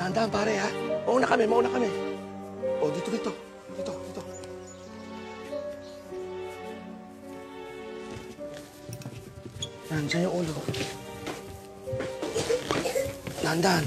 Dahan-dahan, pare, ha? Mauna kami, mauna kami. O, dito. Dito. Nandiyan yung ulo. Dahan-dahan.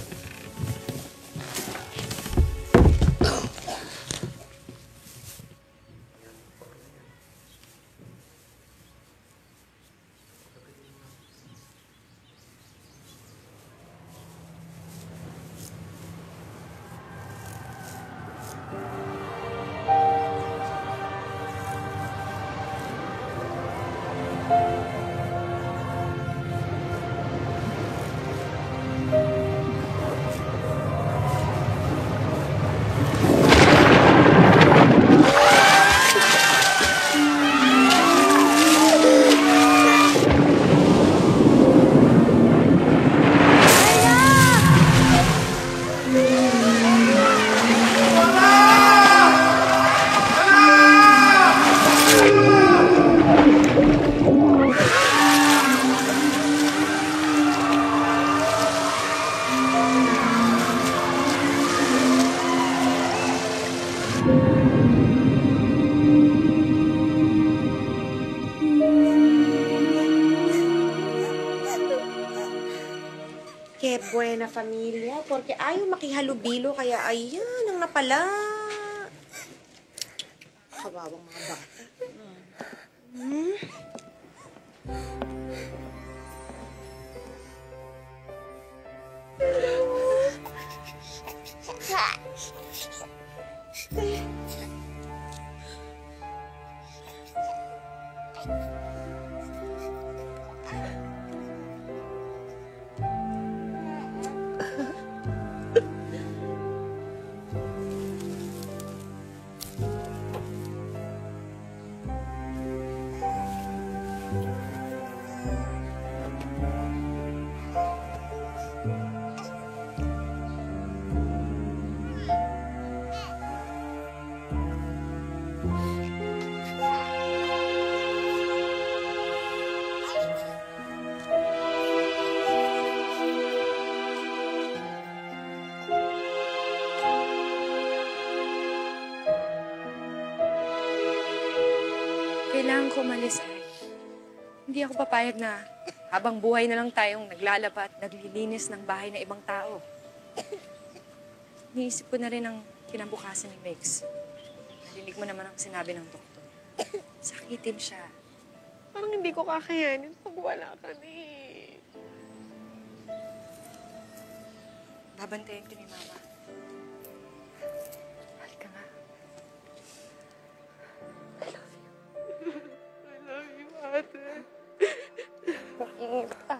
Que buena familia, porque ayaw makihalubilo, kaya ayan ang napala. Kawawang mga bata. Kailangan ko umalis, ay. Hindi ako papayag na habang buhay na lang tayong naglalaba at naglilinis ng bahay ng ibang tao. Niisip ko na rin ang kinabukasan ni Megs. Narinig mo naman ang sinabi ng doktor. Sakitin siya. Parang hindi ko kakayanin pag wala ka na eh. Babantayan ko ni Mama. Halika nga. I love you. I love you, ate. Mag-ingat ka.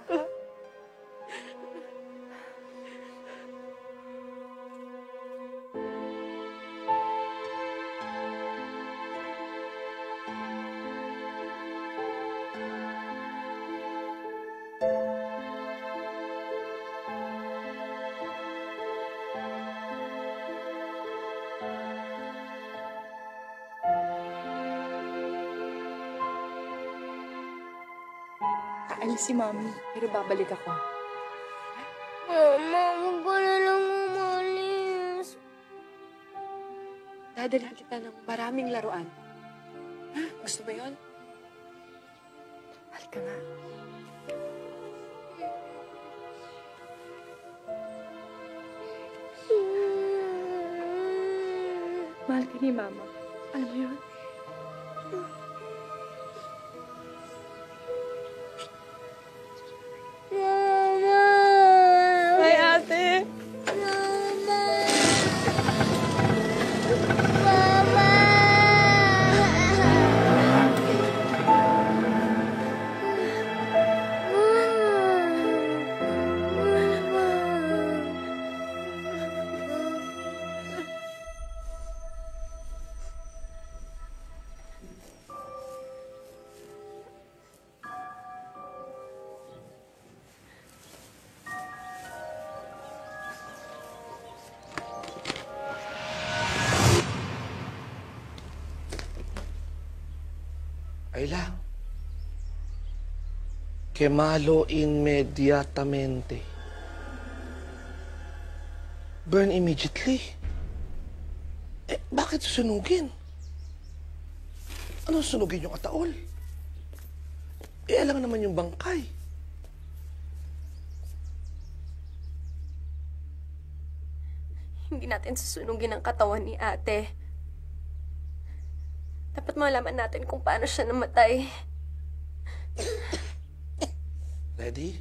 Aalis si Mami, pero babalik ako. Mama, huwag ka na lang umalis. Dadalhin kita ng maraming laruan. Ha? Gusto mo yun? Halika nga. Mahal ka ni Mama. Alam mo yun? Bye, ate. Ayla. Quemalo inmediatamente. Burn immediately. Eh, bakit susunugin? Ano susunugin yung ataol? Eh, alam naman yung bangkay. Hindi natin susunugin ang katawan ni ate. Dapat malaman natin kung paano siya namatay. Ready?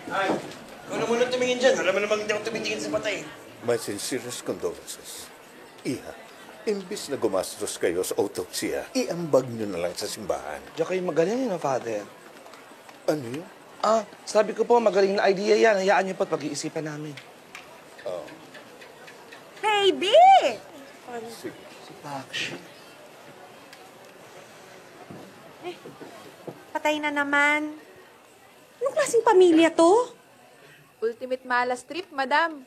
Ay, ikaw na muna tumingin dyan. Alam mo namang hindi ako tumitingin sa patay. My sincerest condolences. Iha, imbis na gumastos kayo sa autopsya, iambag nyo na lang sa simbahan. Diyan kayo magaling yun, Father. Ano yun? Sabi ko po, magaling na idea yan. Hayaan niyo po't pag-iisipan namin. Baby! Sige. Si Pakshi. Patay na naman. Anong klaseng pamilya to? Ultimate malas trip, madam.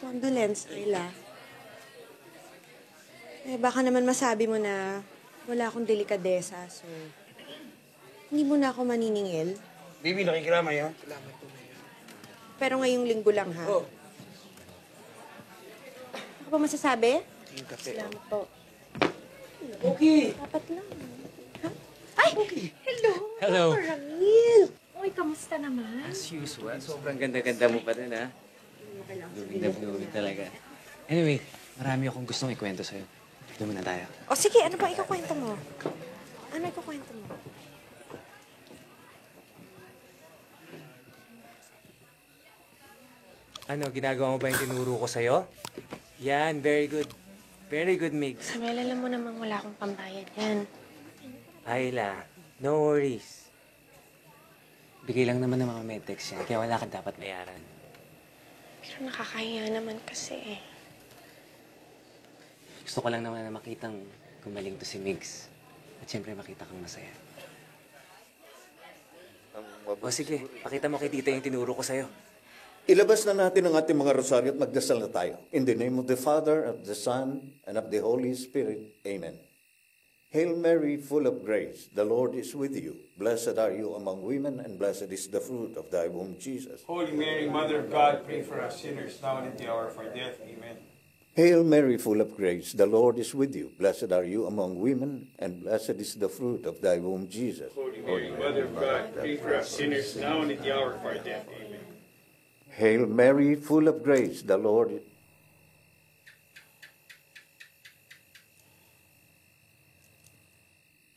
Condolence, Ayla. Eh, baka naman masabi mo na wala akong delikadesa, so hindi mo na ako maniningil. Baby, nakikiramay ha? Salamat po, Mayor. Pero ngayong linggo lang, ha? Oh, Ano pa masasabi? yung kape. Salamat po. Okay. Dapat lang. Ha? Ay! Hello! Hello. Ramil! Uy, kamusta naman? As usual, sobrang ganda-ganda mo pa rin, ha? Blooming na blooming talaga. Anyway, marami akong gustong ikwento sa'yo. Doon muna tayo. O sige, ano ba ikakwento mo? Ano ikakwento mo? Ano, ginagawa mo ba yung tinuro ko sa'yo? Yan, very good. Very good, Migs. Samuel, alam mo namang wala akong pambayad yan. Ayla, no worries. Bigay lang naman ng mga medtex yan, kaya wala ka dapat bayaran. Pero nakakahiya naman kasi eh. Gusto ko lang naman na makitang gumaling to si Migs. At syempre makita kang masaya. O sige, pakita mo kay tita yung tinuro ko sa'yo. Ilabas na natin ang ating mga rosaryo at magdasal na tayo. In the name of the Father, of the Son, and of the Holy Spirit. Amen. Hail Mary, full of grace, the Lord is with you. Blessed are you among women, and blessed is the fruit of thy womb, Jesus. Holy Mary, Mother of God, pray for us sinners now and at the hour of our death. Amen. Hail Mary, full of grace, the Lord is with you. Blessed are you among women, and blessed is the fruit of thy womb, Jesus. Holy Mary, Mother of God, pray for us sinners now and at the hour of our death. Amen. Hail Mary, full of grace, the Lord is...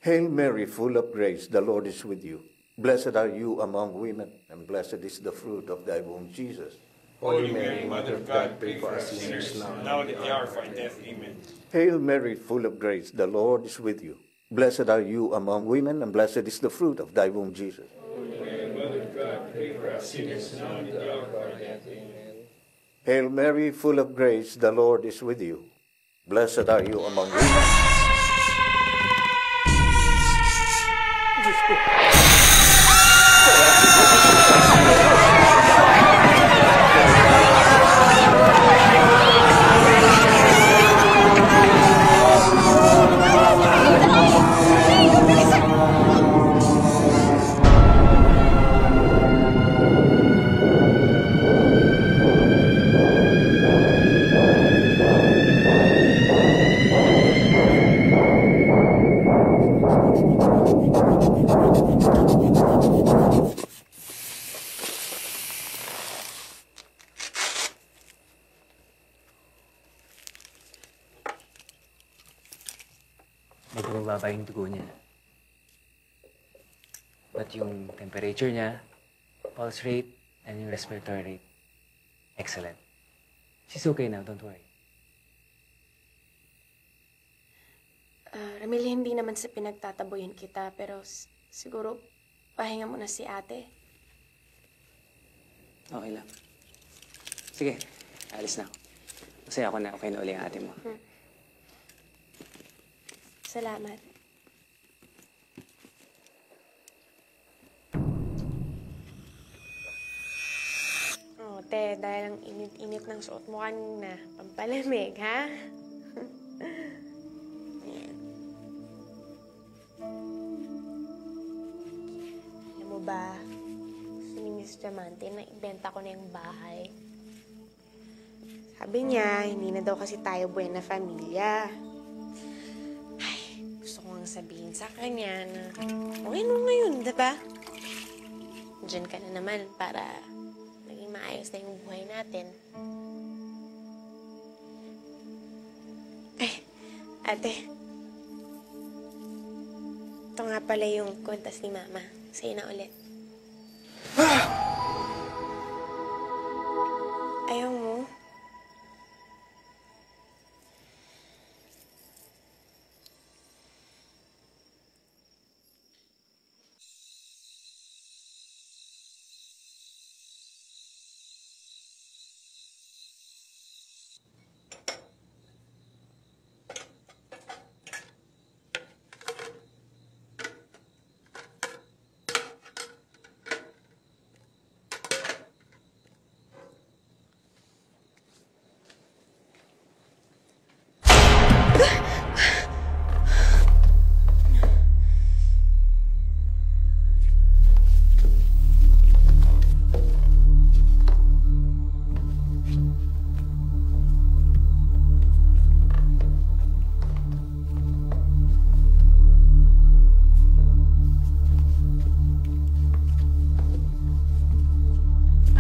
Hail Mary, full of grace, the Lord is with you. Blessed are you among women, and blessed is the fruit of thy womb, Jesus. Holy Mary, Mother of God, pray for us sinners now and at the hour of our death. Amen. Hail Mary, full of grace, the Lord is with you. Blessed are you among women, and blessed is the fruit of thy womb, Jesus. Holy Mary, Mother of God, pray for us sinners now and at the hour of our death. Amen. Hail Mary, full of grace, the Lord is with you. Blessed are you among women. Medyo mababa yung dugo niya. But yung temperature niya, pulse rate, and yung respiratory rate, excellent. She's okay now, don't worry. Ramil, hindi naman sa pinagtataboyin kita, pero siguro pahinga muna si ate. Okay lang. Sige, alis na ako. Masaya ako na okay na uli ang ate mo. Salamat. Oh, te, dahil ang init-init ng suot mo kanina, pampalamig, ha? Ayan. Alam mo ba, gusto ni Miss Diamante na ibenta ko na yung bahay. Sabi niya, hindi na daw kasi tayo buena familia. Ay, gusto ko nga sabihin sa kanya na, okay mo ngayon, diba? Diyan ka na naman para maging maayos na yung buhay natin. Ay, ate. Ito nga pala yung kwintas ni Mama. Sa'yo na ulit. Ayaw mo?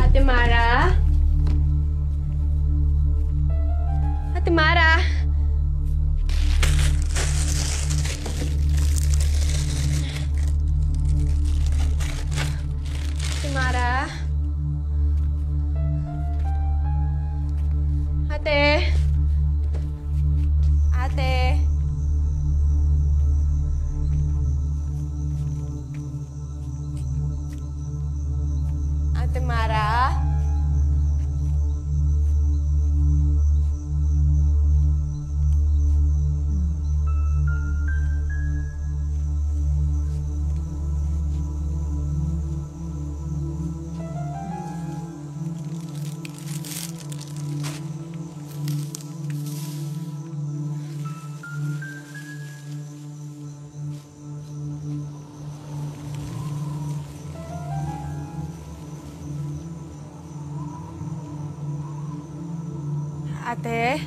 Ate Mara? Ate Mara? Ate Mara? Ate? Ate? Ate Mara? Ate?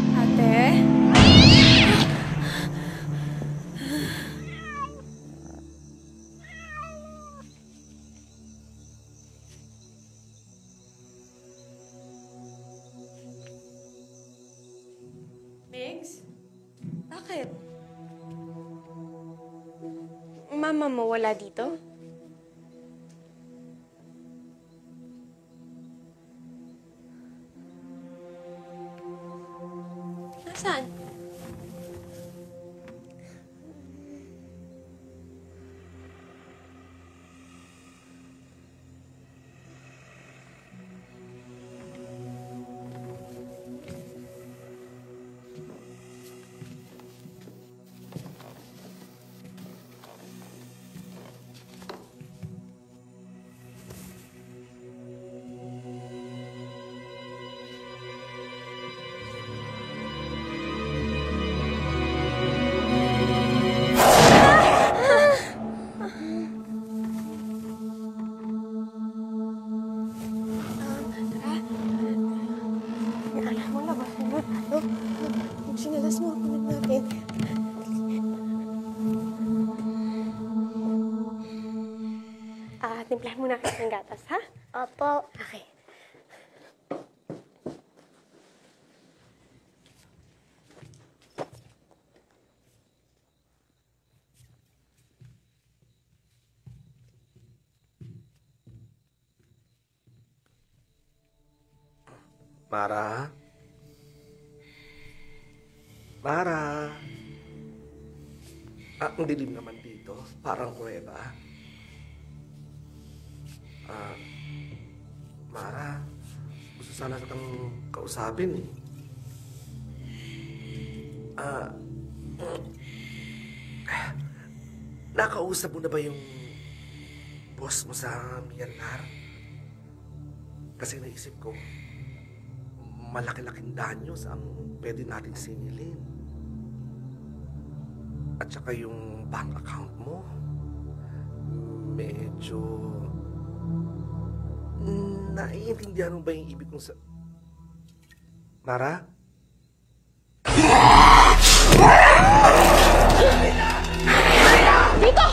Ate? Migs? Bakit? Mama mo wala dito? Saan? Sinalas mo ako natin. Timplahan muna kita ng gatas, ha? Opo. Okay. Mara? Mara? Ang dilim naman dito. Parang kuweba. Mara, gusto sana kitang kausapin eh. Nakausap mo na ba yung boss mo sa Myanmar? Kasi naisip ko, malaki-laking danyos ang pwede natin singilin. At saka yung bank account mo, medyo... Naiintindihan mo ba yung ibig kong sa... Mara? Dito!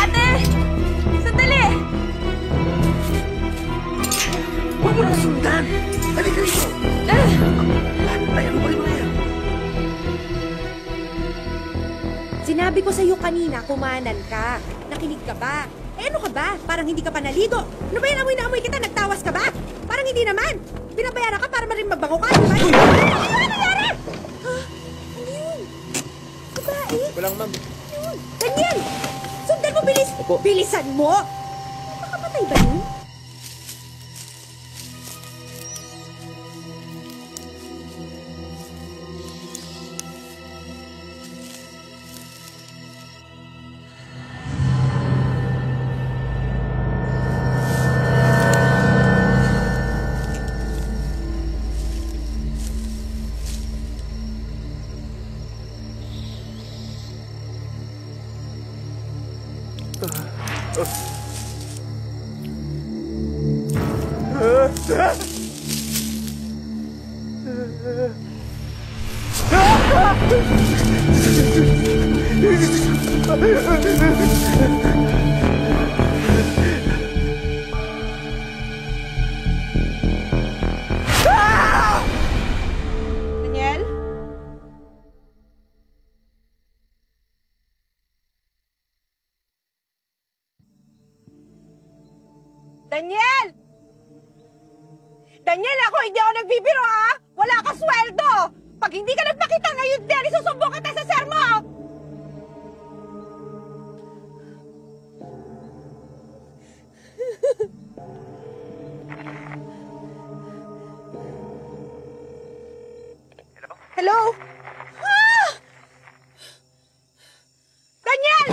Ate! Sandali! Huwag mo nang sundan! Halika rito! Ay, ano ba rin mo yan? Sinabi ko sa'yo kanina, kumanan ka. Nakinig ka ba? Eh ano ka ba? Parang hindi ka pa naligo. Ano ba yan, amoy na amoy kita? Nagtawas ka ba? Parang hindi naman. Binabayaran ka para marin magbango ka. Diba? Ano nangyari? Ano yun? Babae? Walang ma'am. Yun. Daniel! Sundan mo, bilis! Opo. Bilisan mo! Makapatay ba yun? Daniel? Daniel! Daniel, ako hindi ako nagbibiro, ha? Wala ka sweldo! Pag hindi ka nagpakita ngayon din, isusumbong kita sa sir mo! Hello? Ah! Daniel!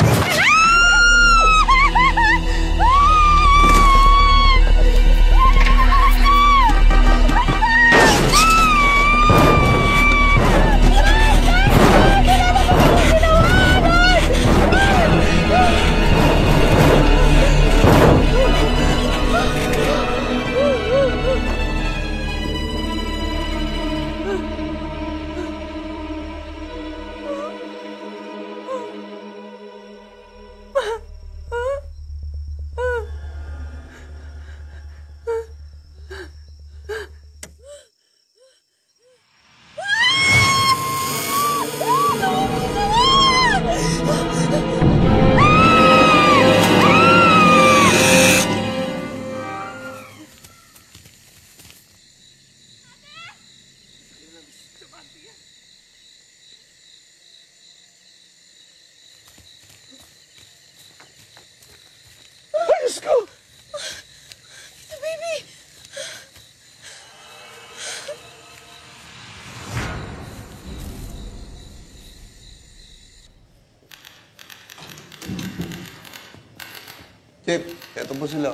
Chip, eto po sila.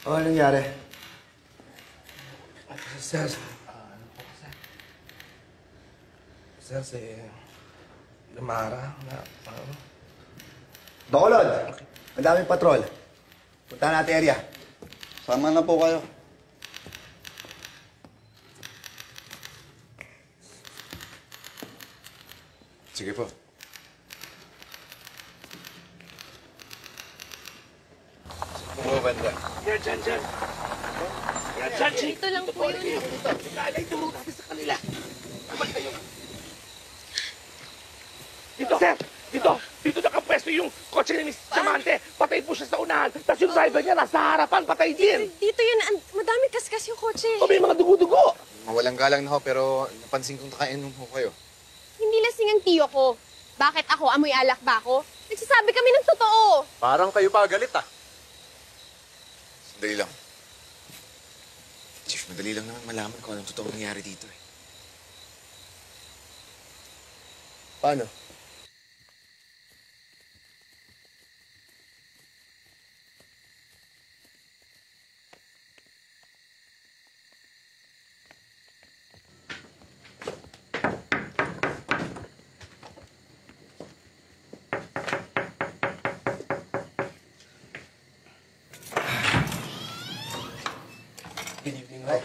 Ano nangyari? Sir, Sir, si Lamara na Bacolod, ang daming patrol. Punta natin area. Sama na po kayo. Sige po. Bumabanda. Yan, dyan. Yan, dyan, Chief. Dito lang po yun. Lalay, turo natin sa kanila. Kumalik kayo. Dito, sir! Dito! Dito nakapwesto yung kotse ni Miss Diamante. Patay po siya sa unahan. Tapos yung driver niya nasa harapan, patay din. Dito yun. Madami kaskas yung kotse. O may mga dugo-dugo. Mawalang galang na ho, pero napansin kong nakainom ho kayo. Hindi lasing ang tiyo ko. Bakit ako? Amoy alak ba ako? Nagsasabi kami ng totoo. Parang kayo pa galit ah. Sandali lang. Chief, madali lang naman malaman kung anong totoong nangyari dito eh. Paano?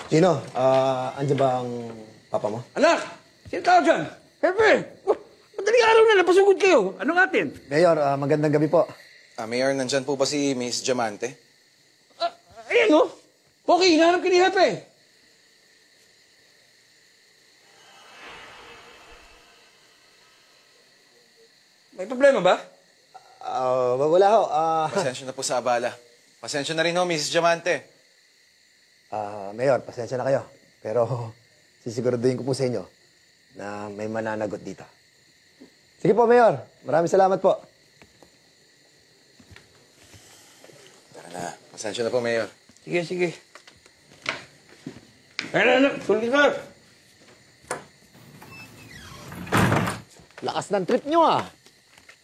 Tino, andyan ba ang papa mo? Anak! Sino tao dyan? Hepe! Madaling araw na, napasugod kayo. Anong atin? Mayor, magandang gabi po. Mayor, nandyan po ba si Miss Diamante? Ayan o! Poki, hinahanap ka ni Hepe. May problema ba? Wala ho. Pasensya na po sa abala. Pasensya na rin ho, Miss Diamante. Mayor, pasensya na kayo. Pero sisiguraduhin ko po sa inyo na may mananagot dito. Sige po, Mayor. Maraming salamat po. Tara na. Pasensya na po, Mayor. Sige, sige. Anak, tuloy ka. Lakas ng trip nyo ah.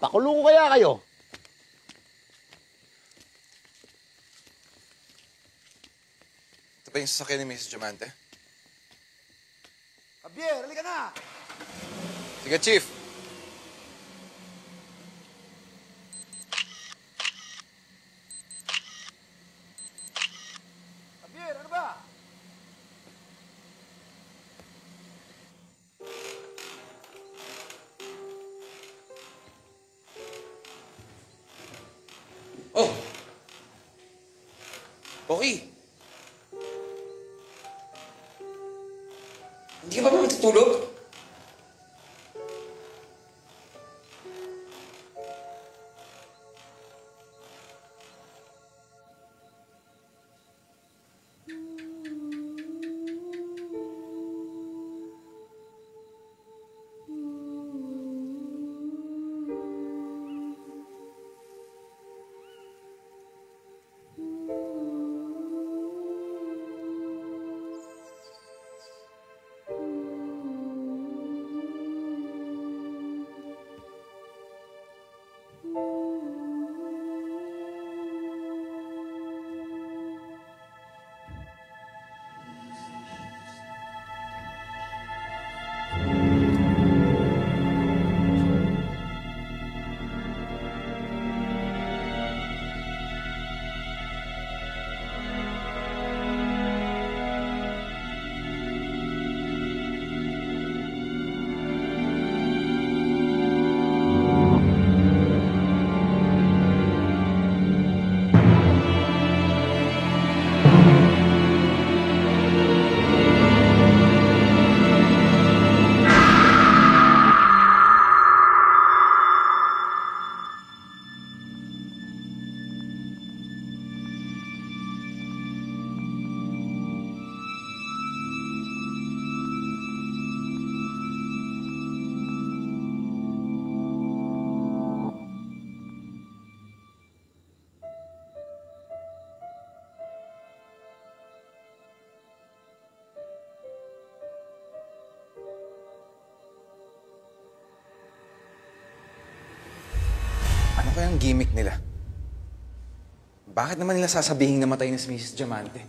Pakulong kaya kayo. Ito ba yung sasakyan ni Miss Diamante? Javier, halika na! Sige, Chief. Javier, ano ba? Oh! Poki! Hindi ka ba matutulog? ang gimmick nila? Bakit naman nila sasabihin namatay na si Mrs. Diamante?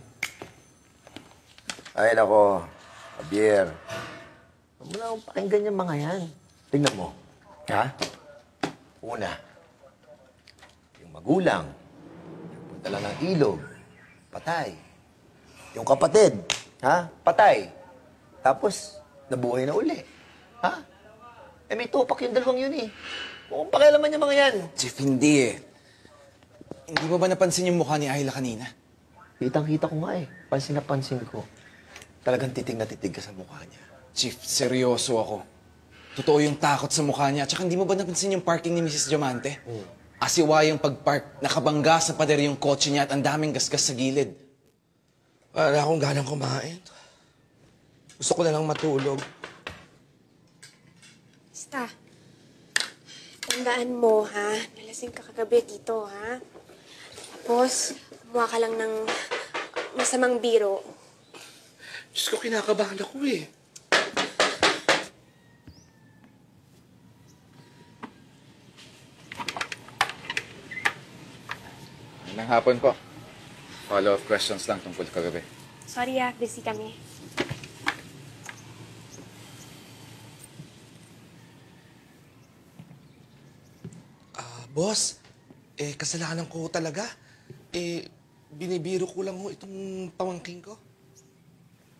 Ay, nako. Javier. Huwag mo na akong pakinggan yung mga yan. Tingnan mo. Ha? Una, yung magulang, punta lang ng ilog, patay. Yung kapatid, ha? Patay. Tapos, nabuhay na uli. Ha? Eh, may tupak yung dalawang yun eh. Huwag mong pakialaman yung mga yan. Chief, hindi eh. Hindi mo ba napansin yung mukha ni Ayla kanina? Kitang-kita ko nga eh. Pansin na pansin ko. Talagang titig na titig ka sa mukha niya. Chief, seryoso ako. Totoo yung takot sa mukha niya. Tsaka hindi mo ba napansin yung parking ni Mrs. Diamante? Asiwa yung pagpark, nakabangga sa pader yung kotse niya at ang daming gasgas sa gilid. Wala akong ganang kumain. Gusto ko na lang matulog. Basta, tandaan mo, ha? Nalasing ka kagabi dito, ha? Tapos, kumuha ka lang ng masamang biro. Diyos ko, kinakabahan ako eh. Magandang hapon po. Follow-up questions lang tungkol kagabi. Sorry, busy kami. Boss, kasalanan ko talaga. Binibiro ko lang ho itong pamangking ko.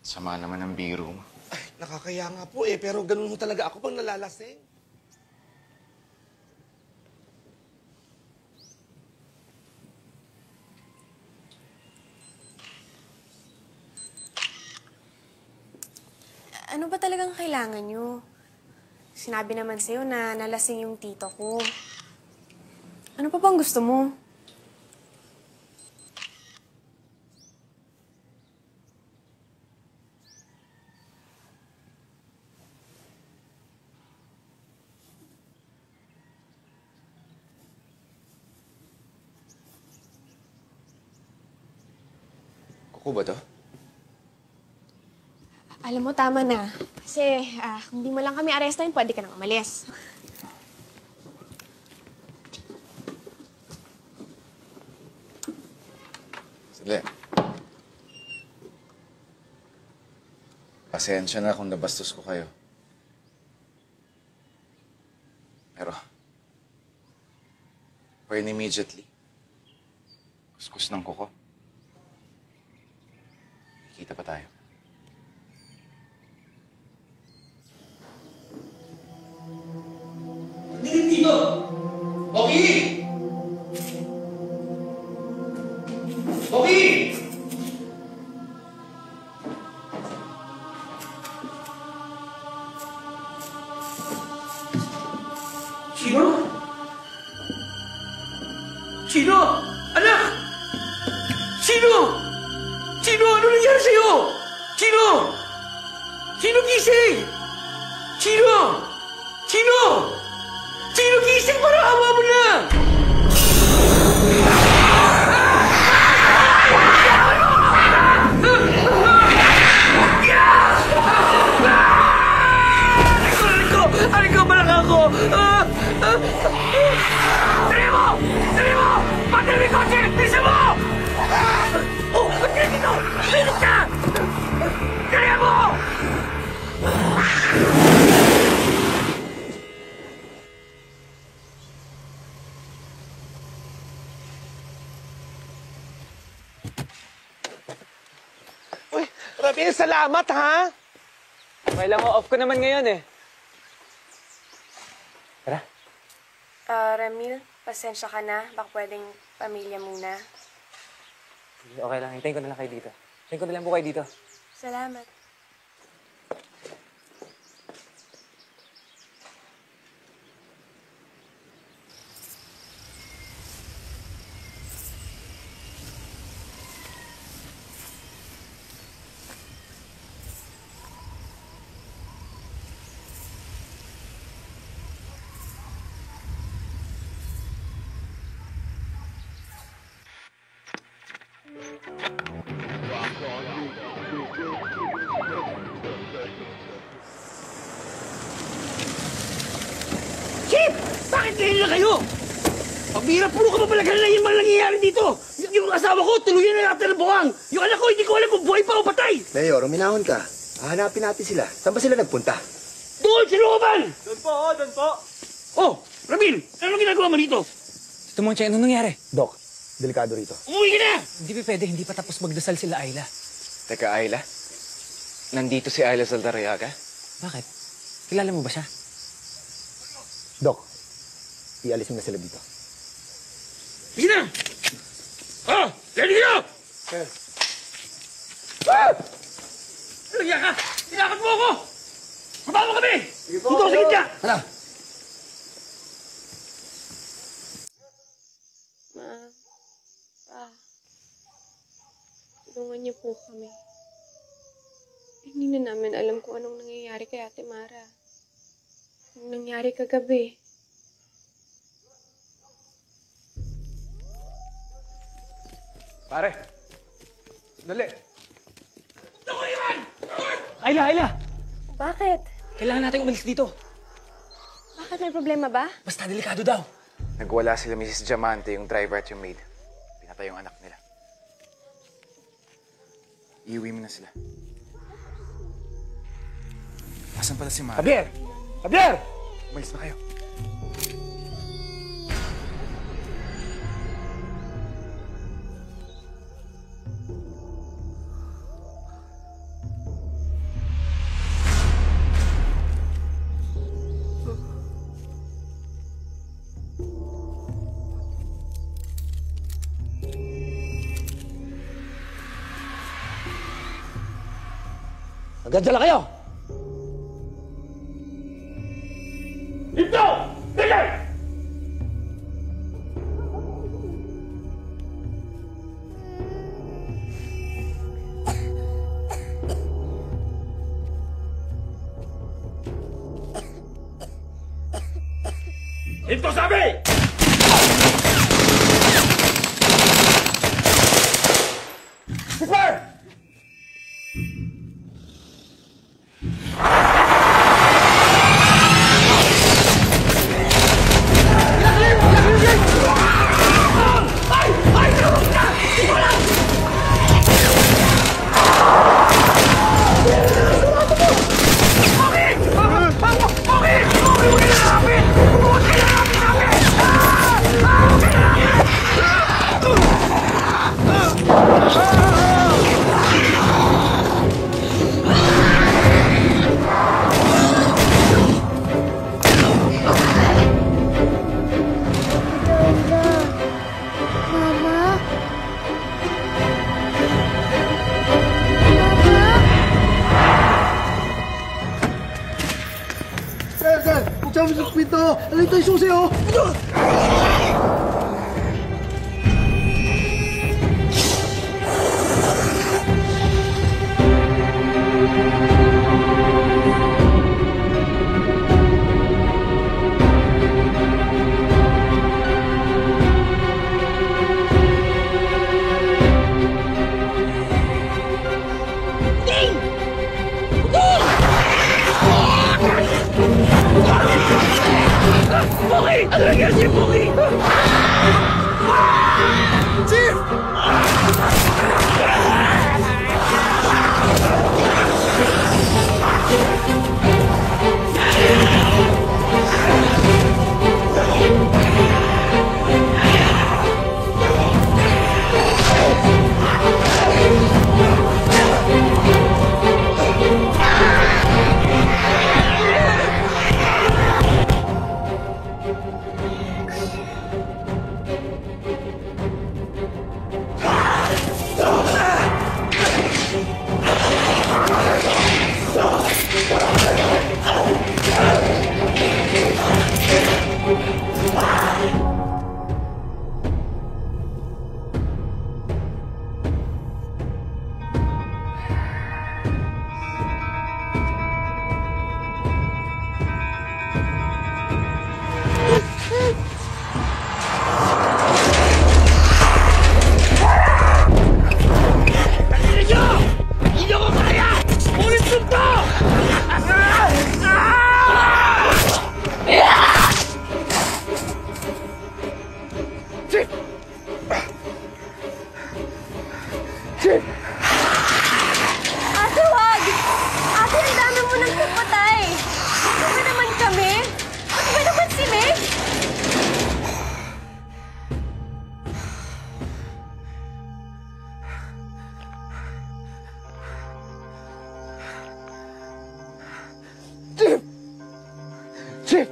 Sama naman ang biro mo. Ay, nakakaya nga po pero ganun ho talaga ako pag nalalasing. Ano ba talagang kailangan nyo? Sinabi naman sa'yo na nalasing yung tito ko. Ano pa bang gusto mo? Kuko ba to? Alam mo, tama na. Kasi kung di mo lang kami arrestin, pwede ka nang umalis. Sandali. Pasensya na kung nabastos ko kayo. Pero, burn immediately. Kuskus ng kuko. Kita pa tayo. Tingin dito! Pogi! Pogi! Sino? Sino? Anak! Sino? Sino? Ano nangyari sa'yo? Sino? Sino gising? Sino? Sino? Sino gising para awa mo na? Aliko! Balak ako! Dali mo! Dali mo! Pagdali ko! Bisa mo! Oh! Pagdali dito! Lilit ka! Dali mo! Uy, maraming salamat, ha? May lang off ko naman ngayon eh. Ramil, pasensya ka na. Baka pwedeng pamilya muna. Okay lang, hintayin ko na lang kayo dito. Hintayin ko na lang po kayo dito. Salamat. Chief! Bakit ganyan na kayo? Pabira, puro ka pa pala kanila yung mga nangyayari dito. Yung asawa ko, tuluyan na natin ang buwang. Yung anak ko, hindi ko alam kung buhay pa o patay. Mayor, uminahon ka. Hahanapin natin sila. Saan ba sila nagpunta? Doon, sa looban! Doon po, doon po. Oh, Ramil, ano ginagawa mo dito? Tito Monche, ano nangyari? Doc, delikado rito. Umuwi ka na! Hindi pa pwede, hindi pa tapos magdasal sila Ayla. Teka, Ayla? Nandito si Ayla Saldarriaga? Bakit? Kilala mo ba siya? Doc, ialis mo na sila dito. Sige na! Ah! Ready na! Sir. Ah! Lagyan ka! Tinakot mo ako! Baba mo kami! Dito sa gitna! Tara! Ma, pa, tulungan niyo po kami. Hindi na namin alam kung anong nangyayari kay Ate Mara. Anong nangyari kagabi. Pare, dali. Ayla! Bakit? Kailangan natin umalis dito. Bakit may problema ba? Basta delikado daw. Nagwala sila Mrs. Diamante, yung driver at yung maid. Pinatay yung anak nila. Iuwi mo na sila. Asan pala si Mara? Javier! Javier! Umalis na kayo. Agad dala kayo! Dito! Dito! Dito sabi! Super! Buksan mo sa pinto! Alito yung susi, oh! Pogi! Ano nangyari sa'yo, Pogi? Chief! Ate, wag! Ate, ang dami mo nang papatay! Ano ba naman kami? Ano ba naman si Meg? Chief!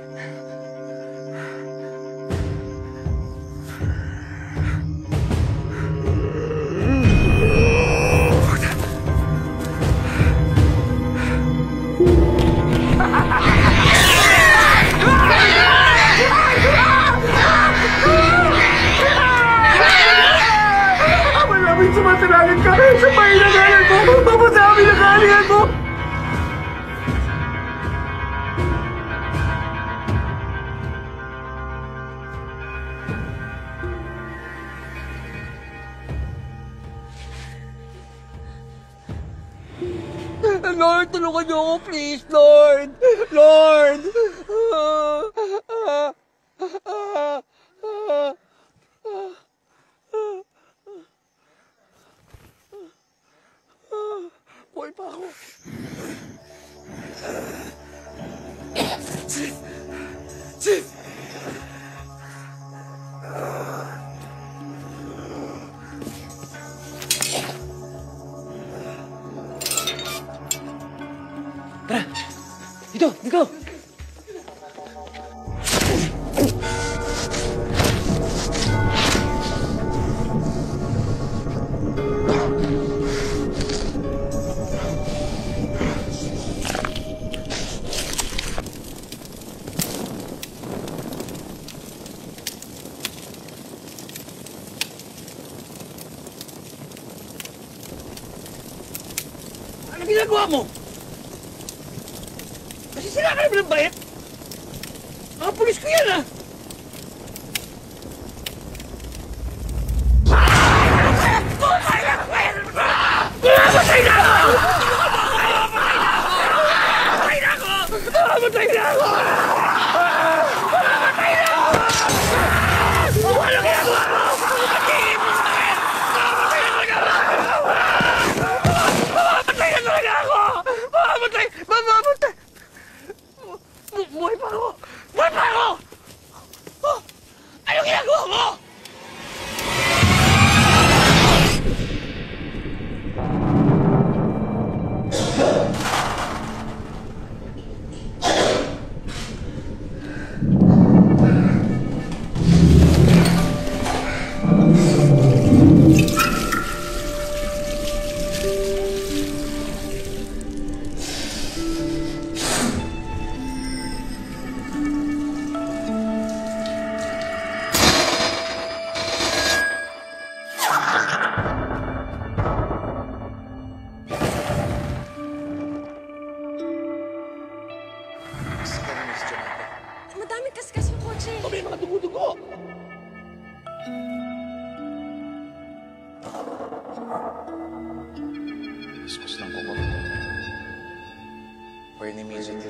Maraming sumasalanan ka sa pahinagalan mo! Mapasabi na kalihan mo! Lord, tulungan niyo ako, please, Lord! Lord! Buhay pa ako. Chief! Chief! Tara! Dito! Dito! Ano ginagawa mo? Kasi sila ka naman ng bayat. Mga pulis ko yan, ah! Pumatay na ako! Pumatay na ako! Pumatay na ako! Pumatay na ako! Pumatay na ako! Anong ginagawa mo? Pagkingin mo sa akin! Pumatay na talaga ako! Pumatay na talaga ako! Pumatay! Pumatay! Buhay pa ako! Buhay pa ako! Oh! Anong ginagawa mo? Madaming kaskas yung kotse. O, may mga dugo-dugo. Discuss lang ko ba? Burn immediately.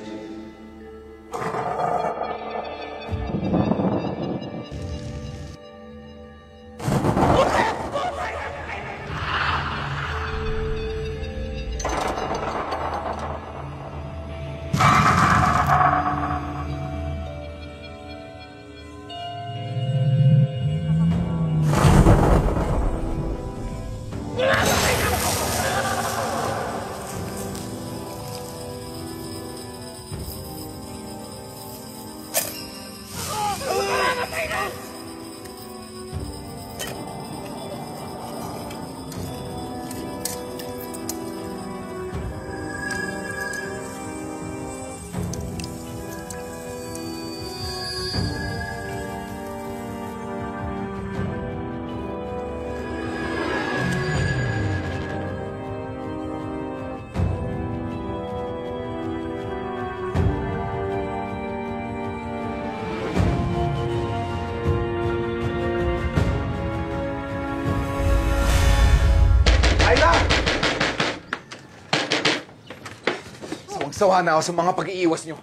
Sawa na ako sa mga pag-iiwas nyo.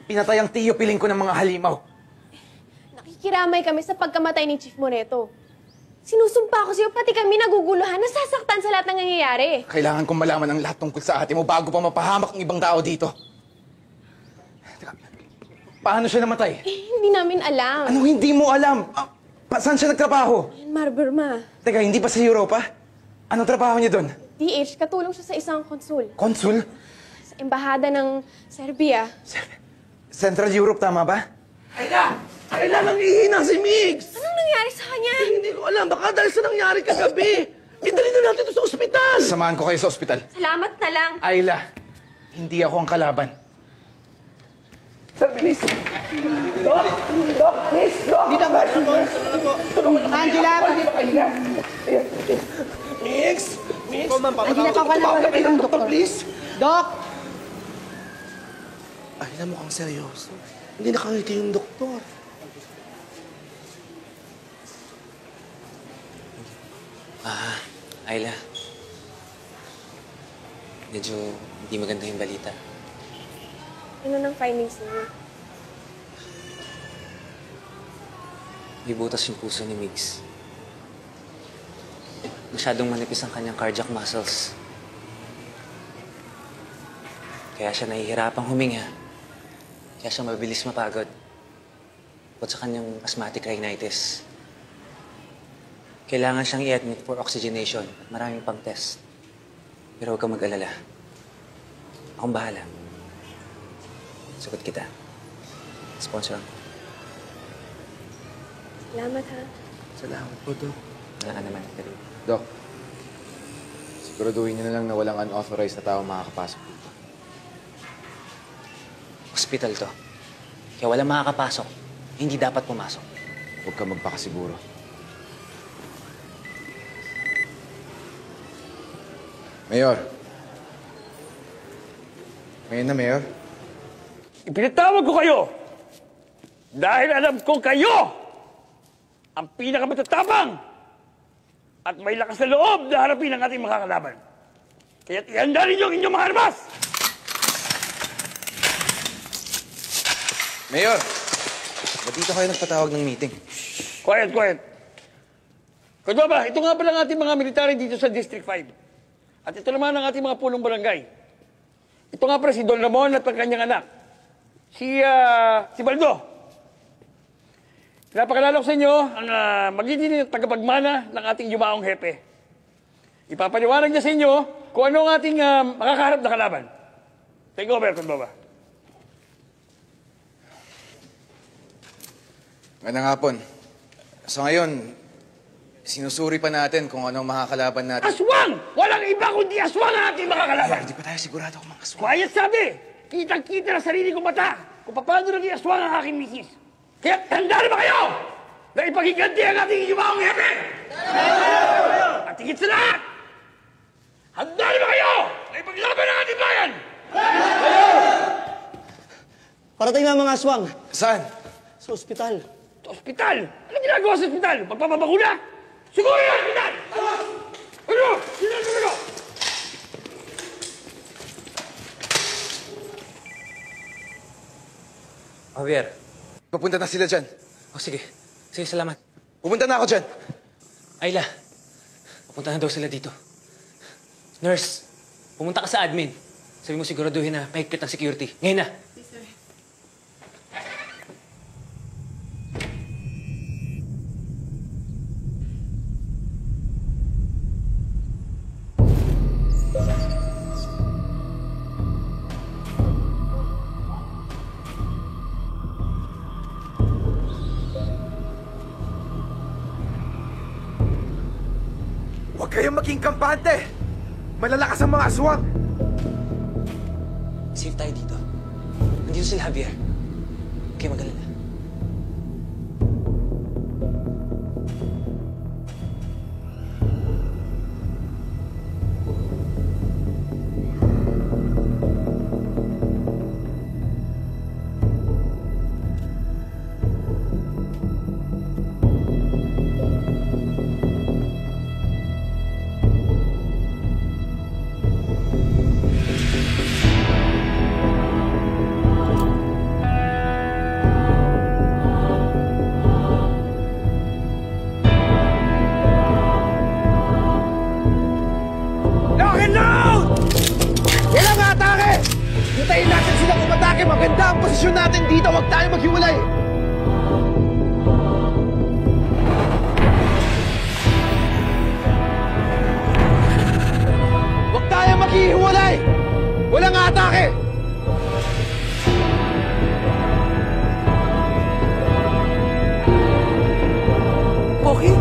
Pinatay ang tiyo piling ko ng mga halimaw. Nakikiramay kami sa pagkamatay ni Chief Moreto. Sinusumpa ko sa'yo, pati kami naguguluhan, nasasaktan sa lahat ng nangyayari. Kailangan kong malaman ang lahat tungkol sa ate mo bago pa mapahamak ng ibang tao dito. Teka, paano siya namatay? Hindi namin alam. Anong hindi mo alam? Saan siya nagtrabaho? Marburma. Teka, hindi pa sa Europa? Anong trabaho niya doon? DH, katulong siya sa isang konsul. Konsul? Sa embahada ng Serbia. Central Europe, tama ba? Ayla! Ayla, nanghihina si Mix! Anong nangyari sa kanya? Hindi ko alam. Baka dahil sa nangyari kagabi. Idali na natin ito sa ospital. Samahan ko kayo sa ospital. Salamat na lang. Ayla, hindi ako ang kalaban. Sir, bilis! Dok! Dok! Please! Dok! Dito ba? Angela! Mix! Mix! Angela, papalaman ng doktor. Please! Dok! Ayla, mukhang seryoso. Hindi nakangiti yung doktor. Ayla. Medyo hindi maganda yung balita. Ano nang findings niyo? May butas yung puso ni Migs. Masyadong manipis ang kanyang cardiac muscles. Kaya siya nahihirapang huminga. Kaya siya mabilis mapagod. Bukod sa kanyang asthmatic rhinitis. Kailangan siyang i-admit for oxygenation at maraming pang test. Pero huwag kang mag-alala. Akong bahala. Sagot kita. Sponsor ako. Salamat, ha? Salamat po, Dok. Wala ka naman. Dok, siguraduhin niyo na lang na walang unauthorized na tao makakapasok dito. Hospital to. Kaya walang makakapasok. Hindi dapat pumasok. Huwag ka magpakasiguro. Mayor. Ngayon na, Mayor. Ipinatawag ko kayo dahil alam ko kayo ang pinakamatatapang at may lakas na loob na harapin ang ating mga kalaban. Kaya't ihanda ninyo ang inyong mga armas! Mayor! Ba't dito kayo nagpatawag ng meeting? Quiet, quiet. Kodwa, ito nga pala ang ating mga military dito sa District 5. At ito naman ang ating mga pulong barangay. Ito nga pala si Don Ramon at ang kanyang anak. Si Baldo. Pinapakalala ko sa inyo ang magiging tagapagmana ng ating yumaong hepe. Ipapaliwanag niya sa inyo kung ano ang ating makakaharap na kalaban. Take over, Kodwa. Magandang hapon. So ngayon, sinusuri pa natin kung anong makakalaban natin. Aswang! Walang iba kundi aswang ang ating makakalaban! Hindi pa tayo sigurado kung mga aswang. Quiet, sabi! Kitang-kita na sarili kong mata kung paano naging aswang ang aking misis. Kaya handa na ba kayo na ipaghiganti ang ating yumaong hepe? At higit sa lahat, handa na ba kayo na ipaglaban ang ating bayan? Parating na mga aswang. Saan? Sa ospital. Sa ospital? Anong ginagawa sa ospital? Magpapabakuna? Siguro yung ospital! Ano? Sino? Javier. Papunta na sila dyan. Oh, sige. Sige, salamat. Pupunta na ako dyan. Ayla, papunta na daw sila dito. Nurse, pumunta ka sa admin. Sabi mo siguraduhin na mahigpit ang security. Ngayon na. Huwag kayong maging kampante! Malalakas ang mga aswang! Safe tayo dito. Nandito sila, Javier. Okay, mag-alala. Hintayin natin silang umatake. Maganda ang posisyon natin dito. Huwag tayo maghiwalay. Huwag tayo maghihiwalay. Walang atake. Pogi?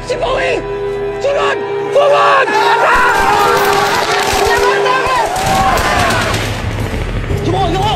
Si Pogi! Sunod! Sunod! Sumukod ako!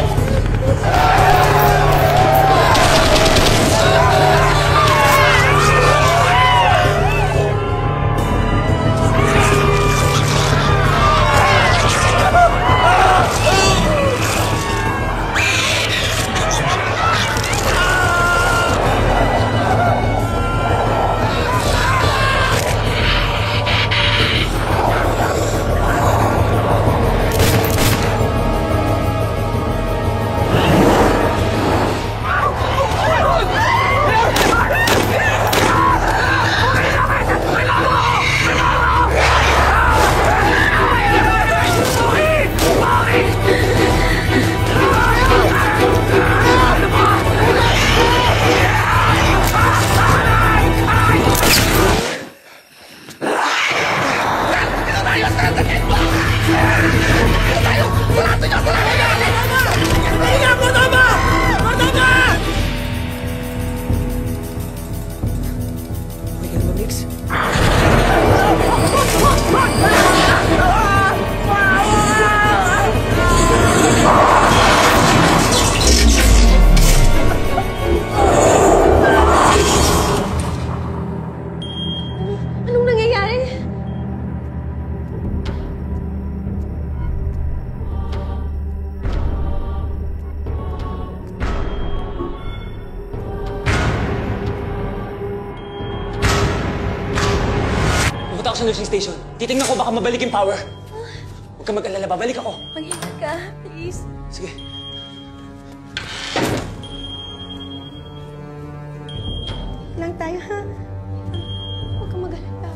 Anong nangyayari? Pupunta ako sa nursing station. Titingnan ko baka mabalik yung power. Huwag ka mag-alala, babalik ako. Mag-ingat ka, please. Sige. Lang tayo, ha? Huwag kang mag-alala.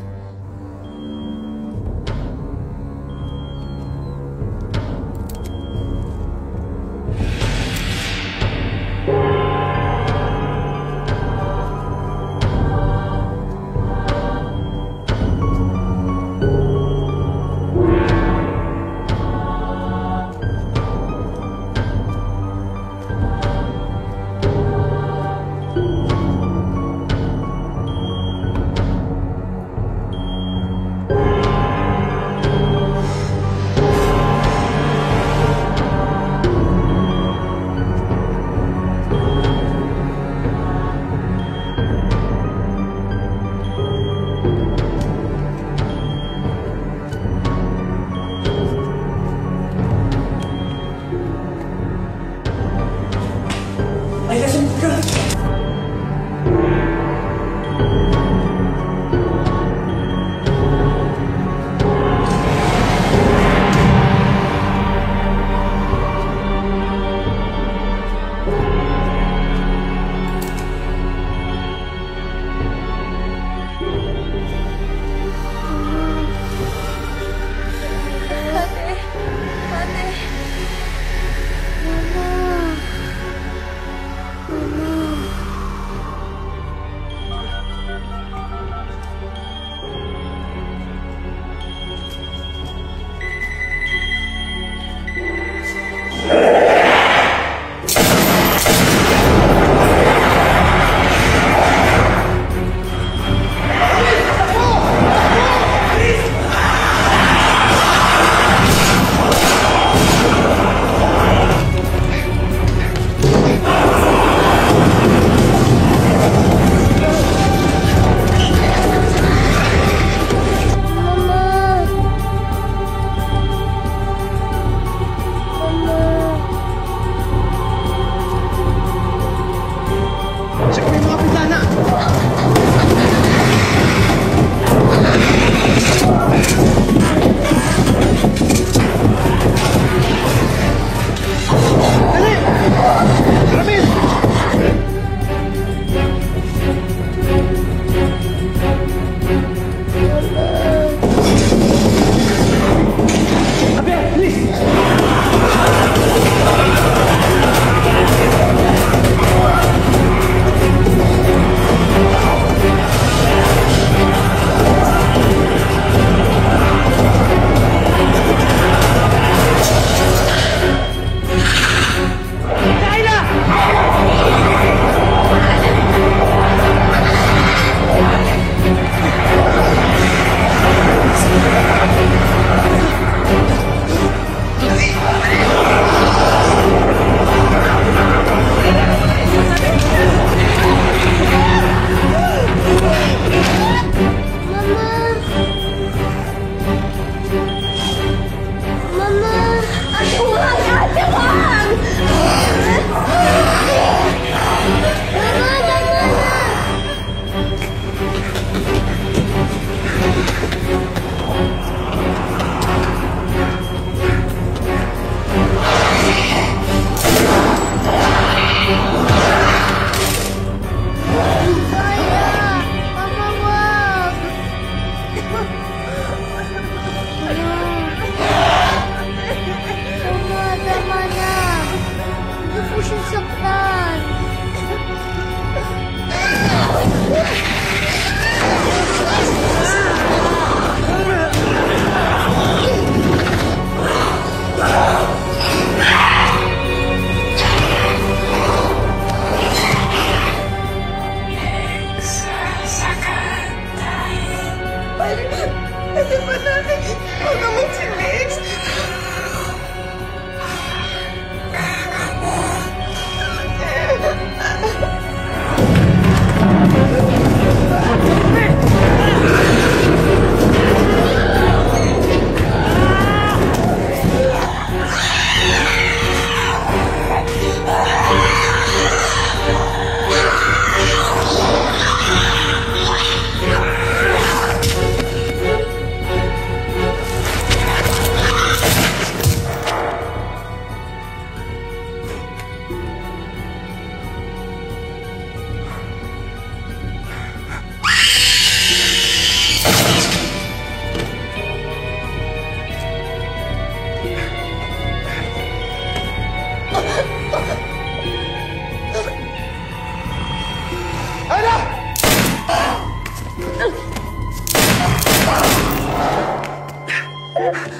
Ano ba natin? Huwag naman si Mix!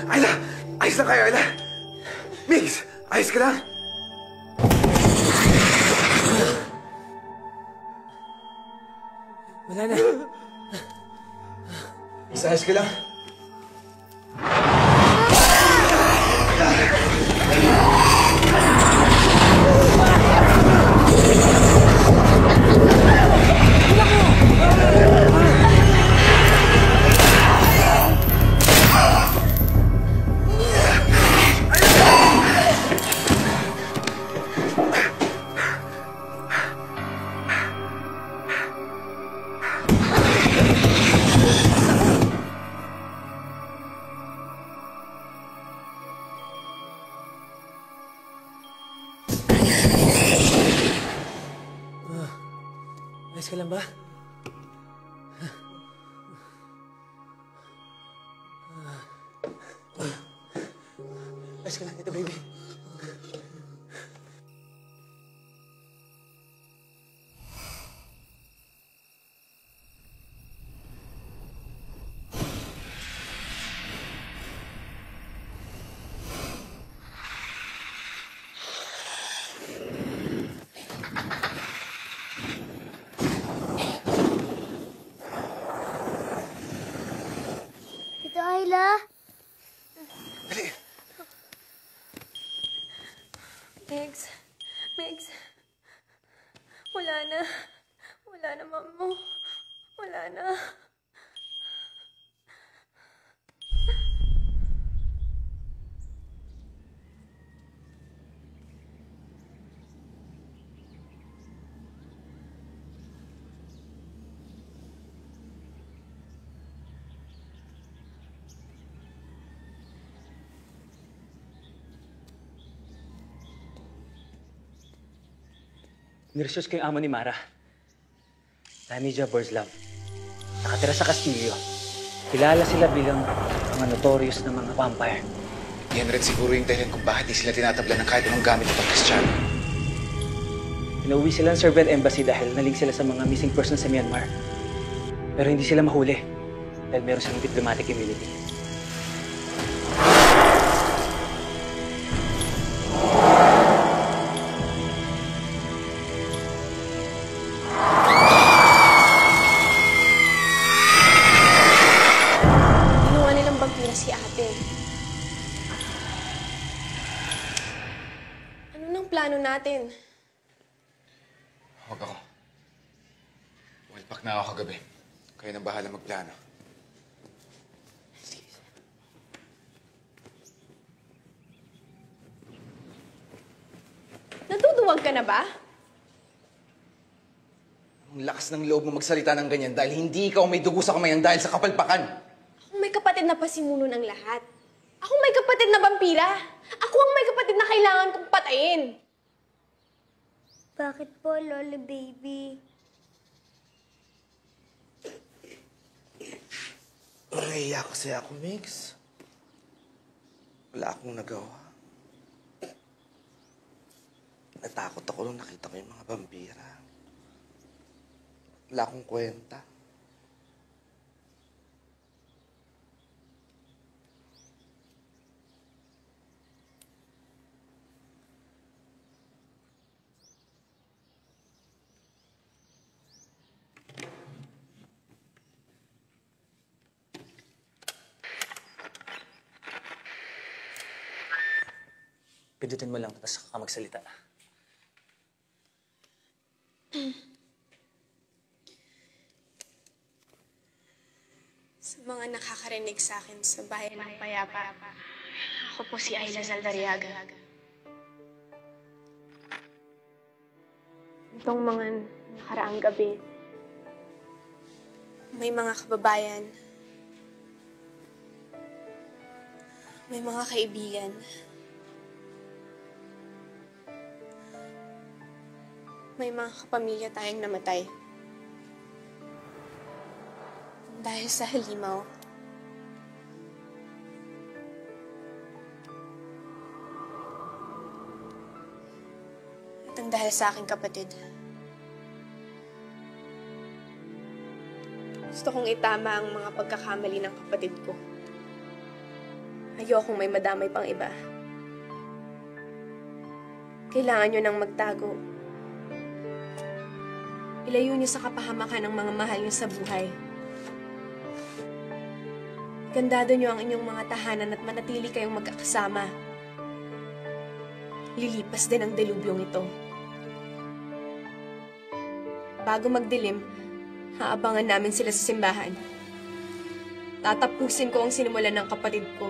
Ayla! Ayos lang kayo, Ayla! Migs! Ayos ka lang? Wala na. Migs, ayos ka lang? Ayos ka lang ba? Ayos ka lang dito, baby. Tita Ayla? Megs. Megs. Wala na. Wala na, ma'am mo. Wala na. Niresearch ko yung amo ni Mara. Ramija Borzlov. Nakatira sa Castillo. Kilala sila bilang mga notorious na mga vampire. Yan rin siguro yung dahilan kung bakit di sila tinatabla ng kahit anong gamit ng Kristyano. Pinauwi sila ng Serbian Embassy dahil naling sila sa mga missing persons sa Myanmar. Pero hindi sila mahuli dahil meron silang diplomatic immunity. Ginawa nilang vampira si ate. Ano nang plano natin? Huwag ako. Walpak na ako kagabi. Kayo na bahala magplano. Natuduwag ka na ba? Ang lakas ng loob mo magsalita ng ganyan dahil hindi ikaw may dugo sa kamayan dahil sa kapalpakan. Akong may kapatid na pasimuno ng lahat. Akong may kapatid na vampira. Ako ang may kapatid na kailangan kong patayin. Bakit po, Lolo Baby? Nahiya kasi ako, Mix. Wala akong nagawa. Natakot ako nung nakita ko yung mga vampira. Wala akong kwenta. Pindutin mo lang, tapos ka magsalita. Sa mga nakakarinig sa akin sa Bayan ng Payapa, ako po si Ayla Zaldariaga. Itong mga nakaraang gabi, may mga kababayan, may mga kaibigan, may mga kapamilya tayong namatay. Dahil sa halimaw. At ang dahil sa aking kapatid. Gusto kong itama ang mga pagkakamali ng kapatid ko. Ayokong may madamay pang iba. Kailangan nyo nang magtago. Ilayo nyo sa kapahamakan ng mga mahal nyo sa buhay. Gandado nyo ang inyong mga tahanan at manatili kayong magkakasama. Lilipas din ang delubyong ito. Bago magdilim, haabangan namin sila sa simbahan. Tatapusin ko ang sinimulan ng kapatid ko.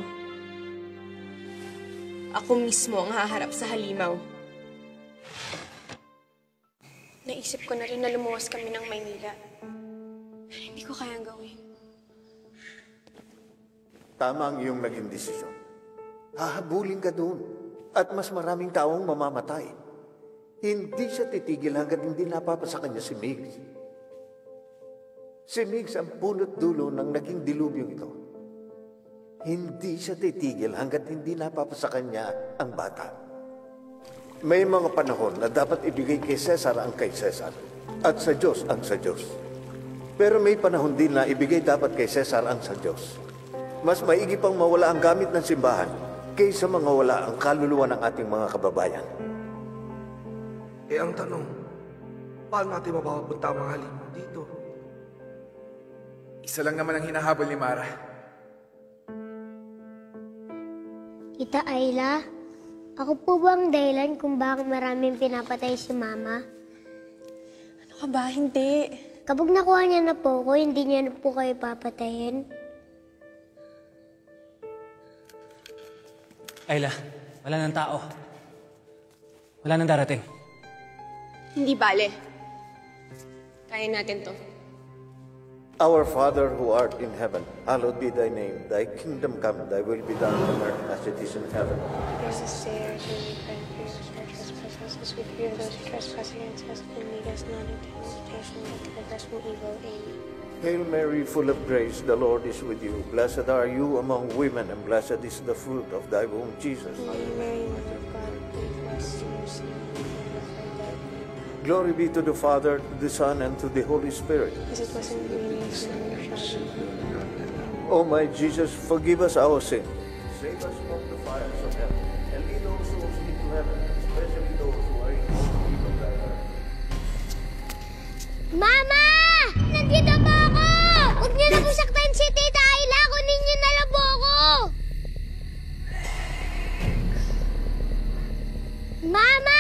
Ako mismo ang haharap sa halimaw. Naisip ko na rin na lumuwas kami ng Maynila. Hindi ko kayang gawin. Tama ang iyong naging desisyon. Hahabulin ka doon at mas maraming taong mamamatay. Hindi siya titigil hanggang hindi napapasa kanya si Migs. Si Migs ang punot dulo ng naging dilubyong ito. Hindi siya titigil hanggang hindi napapasa kanya ang bata. May mga panahon na dapat ibigay kay Cesar ang kay Cesar at sa Diyos ang sa Diyos. Pero may panahon din na ibigay dapat kay Cesar ang sa Diyos. Mas maigi pang mawala ang gamit ng simbahan kaysa mawala ang kaluluwa ng ating mga kababayan. Eh ang tanong, paano natin mapapunta ang mga halimaw dito? Isa lang naman ang hinahabol ni Mara. Tita Ayla, ako po ba ang dahilan kung bakit maraming pinapatay si Mama? Ano ka ba? Hindi. Kapag nakuha niya na po ko, hindi niya na po kayo papatayin? Ayla, wala nang tao. Wala nang darating. Hindi bale. Kaya natin to. Our Father who art in heaven, hallowed be thy name. Thy kingdom come, thy will be done on earth as it is in heaven. Give us this day our daily bread, and forgive us our trespasses, as we forgive those who trespass against us, and lead us not into temptation, but deliver us from evil. Amen. Hail Mary, full of grace, the Lord is with you. Blessed are you among women, and blessed is the fruit of thy womb, Jesus. Holy Mary, Mother of God, pray for us sinners, now and at the hour of our death. Glory be to the Father, to the Son, and to the Holy Spirit. As it was in the beginning, is now, and ever shall be. O my Jesus, forgive us our sins. Save us from the fires of hell, and lead all souls into heaven, especially those who are in need of thy help. Mama! Nandito po ako! Huwag niyo na po saktan si Tita Ayla! Kunin niyo na lang po ako! Mama!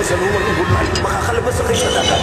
sa lumang ibunan, makakalabas sa kayo sa dagat.